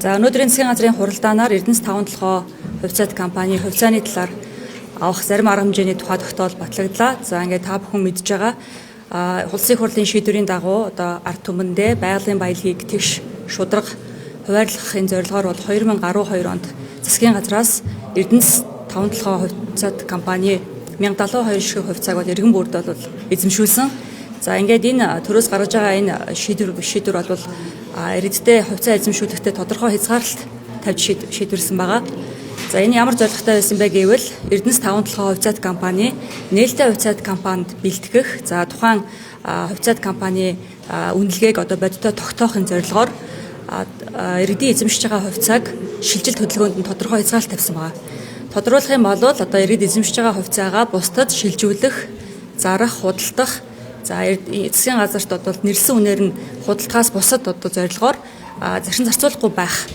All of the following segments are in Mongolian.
За өнөөдрийн засгийн газрын хуралдаанаар Эрдэнэс 5-7 хувьцаат компани хувьцааны талаар авах зарим арга хэмжээний тухай тогтоол батлагдлаа. За ингээд та бүхэн мэдж байгаа улсын хурлын шийдвэрийн дагуу одоо ард түмэндээ байгалийн баялагийг тэгш шударга хуваарлахын зорилгоор бол 2012 онд засгийн газраас Эрдэнэс 5-7 хувьцаат компани 1072 ширхэг хувьцааг бол иргэн бүрд бол эзэмшүүлсэн. За ингээд энэ төрөөс гаргаж байгаа энэ шийдвэр бол иргэдтэй хувьцаа эзэмшүүлэхдээ тодорхой хязгаарлалт тавьж шийдвэрсэн байгаа. За энэ ямар зорилготой байсан бэ гэвэл Эрдэнэс 5-7 хувьцаат компани нээлттэй хувьцаат компанид бэлтгэх, за тухайн хувьцаат компани үнэлгээг одоо бодиттой тогтоохын зорилгоор иргэдийн эзэмшиж байгаа хувьцааг шилжилт хөдөлгөөнд нь тодорхой хязгаарлалт тавьсан байгаа. Тодруулах юм бол одоо иргэд эзэмшиж байгаа хувьцаагаа бусдад шилжүүлэх, зарах, худалдах, за засгийн газарт бол нэрлсэн үнээр нь худалдахаас бусад одоо зорилгоор зарчим зарцуулахгүй байх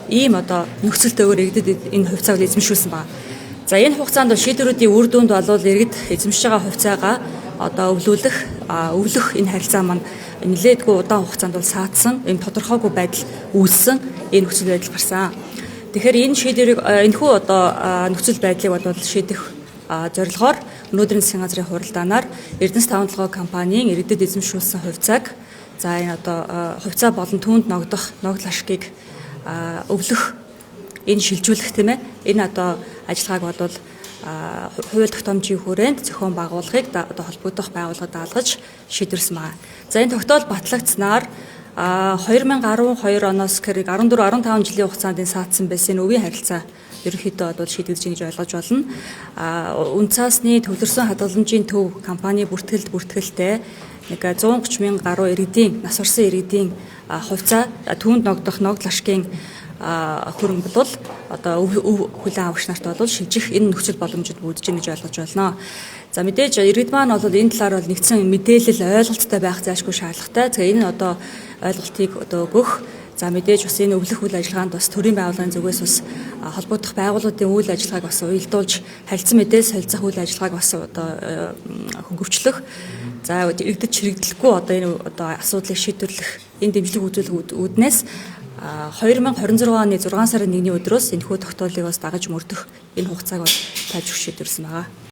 ийм одоо нөхцөлтөөр иргэдэд энэ хувьцааг эзэмшүүлсэн байна. За энэ хугацаанд бол шийдвэрүүдийн үр дүнд бол иргэд эзэмшиж байгаа хувьцаагаа одоо өвлөх энэ харилцаа маань нэлээдгүй удаан хугацаанд бол саатсан, ийм тодорхойгүй байдал үүссэн энэ нөхцөл байдал гарсан. Тэгэхээр энэ шийдвэрийг энэхүү одоо нөхцөл байдлыг бол шийдэх зорилгоор өнөөдрийн засгийн газрын хуралдаанаар Эрдэнэс 5-7 компанийн иргэдэд эзэмшүүлсэн хувьцааг за энэ одоо хувьцаа болон түүнд ногдох ногдол ашгийг өвлөх энэ шилжүүлэх тийм ээ энэ одоо ажиллагааг бол хууль тогтоомжийн хүрээнд зохион байгуулахыг одоо холбогдох байгууллагад даалгаж шийдвэрсэн байна. За энэ тогтоол батлагдсанаар 2012 оноос хэрэг 14-15 жилийн хугацаанд саатсан байсан энэ үеийн харилцаа ерөнхийдөө бол шийдэгдэж гэж ойлгож болно. Үн цаасны төвлөрсөн хадгаламжийн төв компани бүртгэлтэй нэг 130 мянга гаруй иргэдийн нас орсон иргэдийн хувьцаа түүнд ногдох ногдол ашгийн хөрөнгө бол одоо хүлээн авагч нарт бол шилжих энэ нөхцөл боломжид үүдэж гэж ойлгож байна. За мэдээж иргэд маань бол энэ талаар бол нэгдсэн мэдээлэл ойлголттой байх заашгүй шаардлагатай. За энэ одоо ойлголтыг одоо өгөх. За мэдээж бас энэ өвлөх үйл ажиллагаанд бас төрийн байгууллагын зүгээс бас холбогдох байгууллагын үйл ажиллагааг бас уялдуулж харилцан мэдээ солилцох үйл ажиллагааг бас одоо хөнгөвчлөх. За иргэдэд чирэгдэлгүй одоо энэ одоо асуудлыг шийдвэрлэх энэ дэмжлэг үзүүлэх үүднээс 2026 оны 6 сарын 1-ний өдрөөс энэхүү тогтоолыг бас дагаж мөрдөх энэ хугацааг бол тайлбар шийдвэрсэн байгаа.